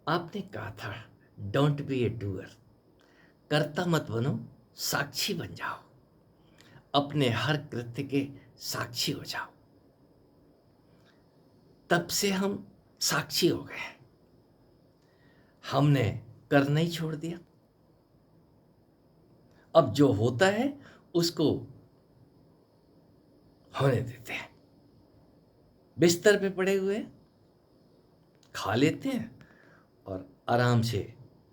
आपने कहा था, डोंट बी ए डूअर, कर्ता मत बनो, साक्षी बन जाओ। अपने हर कृत्य के साक्षी हो जाओ। तब से हम साक्षी हो गए। हमने करना ही छोड़ दिया। अब जो होता है उसको होने देते हैं। बिस्तर पे पड़े हुए हैं, खा लेते हैं और आराम से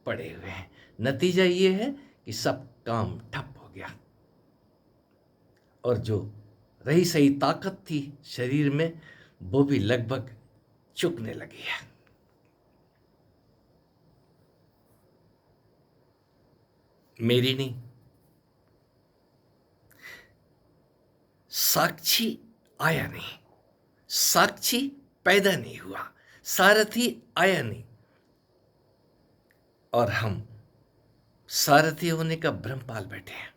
पड़े हुए हैं। नतीजा ये है कि सब काम ठप हो गया और जो रही सही ताकत थी शरीर में वो भी लगभग चुकने लगी है। मेरी नहीं, साक्षी आया नहीं, साक्षी पैदा नहीं हुआ, सारथी आया नहीं, और हम सारथी होने का भ्रम पाल बैठे हैं।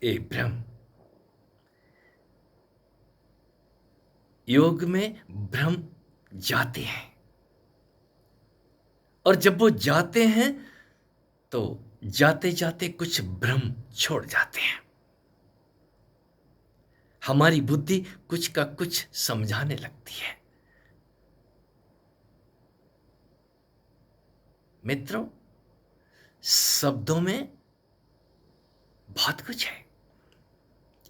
ये भ्रम, योग में भ्रम जाते हैं और जब वो जाते हैं तो जाते जाते कुछ भ्रम छोड़ जाते हैं। हमारी बुद्धि कुछ का कुछ समझाने लगती है। मित्रों, शब्दों में बहुत कुछ है।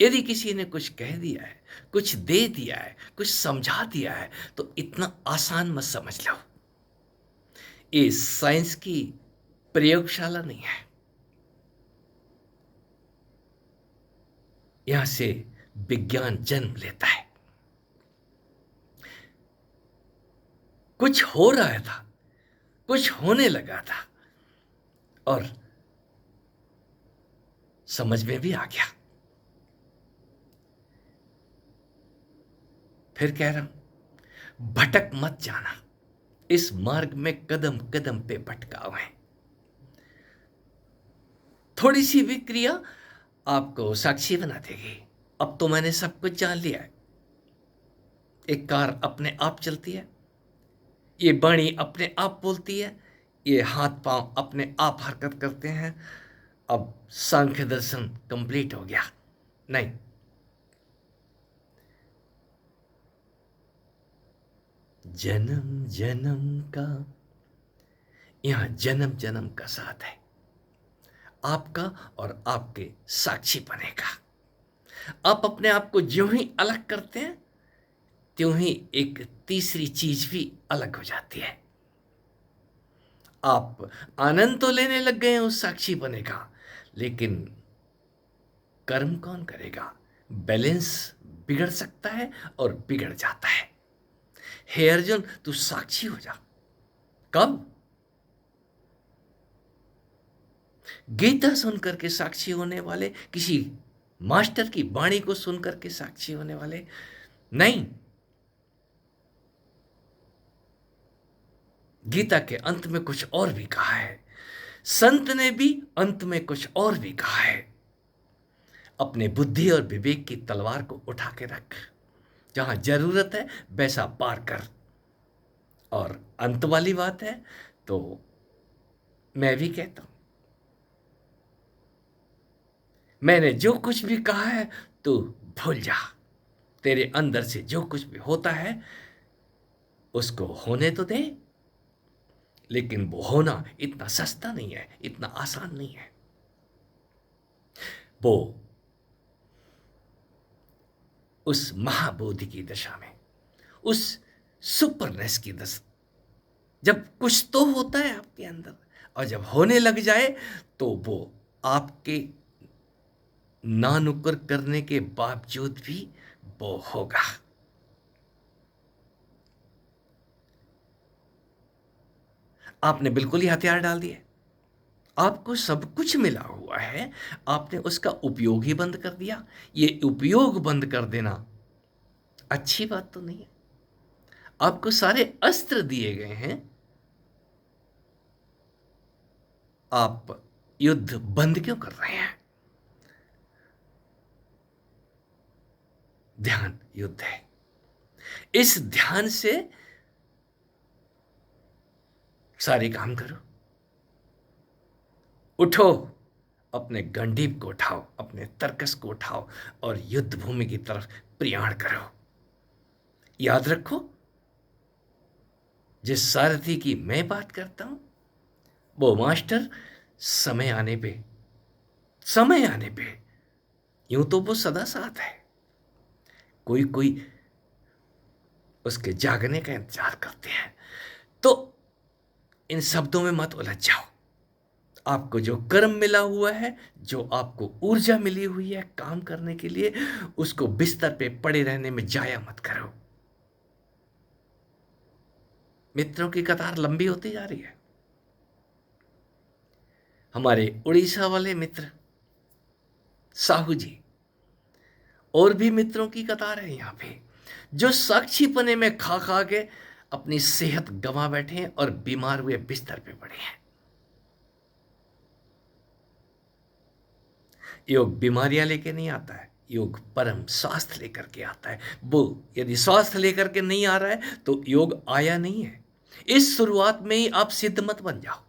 यदि किसी ने कुछ कह दिया है, कुछ दे दिया है, कुछ समझा दिया है, तो इतना आसान मत समझ लो। ये साइंस की प्रयोगशाला नहीं है। यहां से विज्ञान जन्म लेता है। कुछ हो रहा था, कुछ होने लगा था और समझ में भी आ गया। फिर कह रहा हूं, भटक मत जाना। इस मार्ग में कदम कदम पे भटकाव है। थोड़ी सी भी क्रिया आपको साक्षी बना देगी। अब तो मैंने सब कुछ जान लिया है। एक कार अपने आप चलती है, ये वाणी अपने आप बोलती है, ये हाथ पांव अपने आप हरकत करते हैं। अब सांख्य दर्शन कंप्लीट हो गया? नहीं। जन्म जन्म का, यहां जन्म जन्म का साथ है आपका और आपके साक्षी बनेगा। आप अपने आप को ज्यों ही अलग करते हैं त्यों ही एक तीसरी चीज भी अलग हो जाती है। आप आनंद तो लेने लग गए हैं उस साक्षी बने का, लेकिन कर्म कौन करेगा? बैलेंस बिगड़ सकता है और बिगड़ जाता है। हे अर्जुन, तू साक्षी हो जा। कब? गीता सुनकर के साक्षी होने वाले, किसी मास्टर की वाणी को सुनकर के साक्षी होने वाले नहीं। गीता के अंत में कुछ और भी कहा है, संत ने भी अंत में कुछ और भी कहा है। अपने बुद्धि और विवेक की तलवार को उठा के रख, जहां जरूरत है वैसा पार कर। और अंत वाली बात है तो मैं भी कहता हूं, मैंने जो कुछ भी कहा है तू भूल जा। तेरे अंदर से जो कुछ भी होता है उसको होने तो दे, लेकिन वो होना इतना सस्ता नहीं है, इतना आसान नहीं है। वो उस महाबोधि की दशा में, उस सुपरनेस की दशा, जब कुछ तो होता है आपके अंदर और जब होने लग जाए तो वो आपके ना नुक्कर करने के बावजूद भी वो होगा। आपने बिल्कुल ही हथियार डाल दिए। आपको सब कुछ मिला हुआ है, आपने उसका उपयोग ही बंद कर दिया। ये उपयोग बंद कर देना अच्छी बात तो नहीं है। आपको सारे अस्त्र दिए गए हैं, आप युद्ध बंद क्यों कर रहे हैं? ध्यान युद्ध है। इस ध्यान से सारे काम करो, उठो, अपने गंडीव को उठाओ, अपने तर्कस को उठाओ और युद्ध भूमि की तरफ प्रयाण करो। याद रखो, जिस सारथी की मैं बात करता हूं वो मास्टर समय आने पे यूं तो वो सदा साथ है, कोई कोई उसके जागने का इंतजार करते हैं। तो इन शब्दों में मत उलझ जाओ। आपको जो कर्म मिला हुआ है, जो आपको ऊर्जा मिली हुई है काम करने के लिए, उसको बिस्तर पे पड़े रहने में जाया मत करो। मित्रों की कतार लंबी होती जा रही है। हमारे उड़ीसा वाले मित्र साहू जी और भी मित्रों की कतार है यहां पे, जो साक्षी पने में खा खा के अपनी सेहत गंवा बैठे हैं और बीमार हुए बिस्तर पे पड़े हैं। योग बीमारियां लेके नहीं आता है, योग परम स्वास्थ्य लेकर के आता है। वो यदि स्वास्थ्य लेकर के नहीं आ रहा है तो योग आया नहीं है। इस शुरुआत में ही आप सिद्ध मत बन जाओ।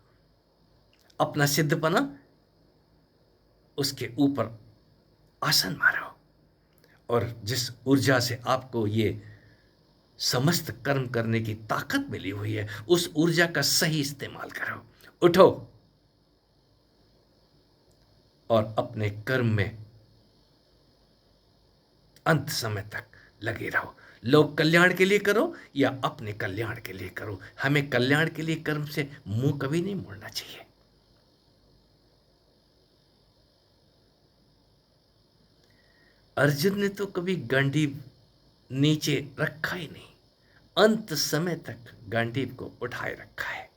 अपना सिद्धपना उसके ऊपर आसन मारो और जिस ऊर्जा से आपको ये समस्त कर्म करने की ताकत मिली हुई है, उस ऊर्जा का सही इस्तेमाल करो। उठो और अपने कर्म में अंत समय तक लगे रहो। लोक कल्याण के लिए करो या अपने कल्याण के लिए करो, हमें कल्याण के लिए कर्म से मुंह कभी नहीं मोड़ना चाहिए। अर्जुन ने तो कभी गांडीव नीचे रखा ही नहीं, अंत समय तक गांडीव को उठाए रखा है।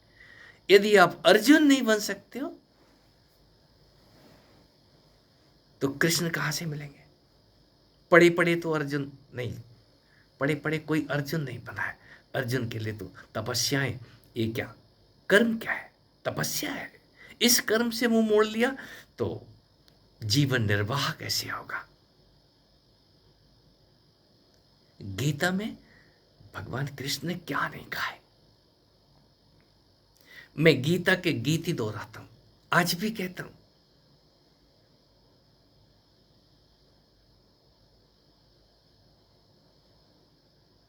यदि आप अर्जुन नहीं बन सकते हो तो कृष्ण कहां से मिलेंगे? पढ़े पढ़े तो अर्जुन नहीं, पढ़े पढ़े कोई अर्जुन नहीं बना है। अर्जुन के लिए तो तपस्याएं, ये क्या कर्म, क्या है? तपस्या है। इस कर्म से मुंह मोड़ लिया तो जीवन निर्वाह कैसे होगा? गीता में भगवान कृष्ण ने क्या नहीं कहा है? मैं गीता के गीत ही दोहराता हूं, आज भी कहता हूं।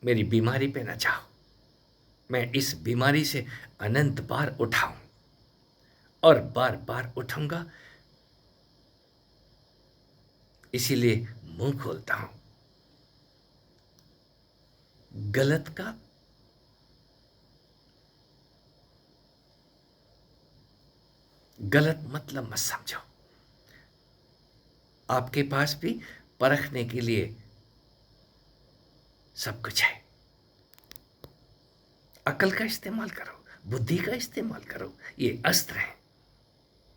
मेरी बीमारी पे न जाओ, मैं इस बीमारी से अनंत बार उठाऊं और बार बार उठूंगा, इसीलिए मुंह खोलता हूं। गलत का गलत मतलब मत समझो। आपके पास भी परखने के लिए सब कुछ है। अकल का इस्तेमाल करो, बुद्धि का इस्तेमाल करो, ये अस्त्र है।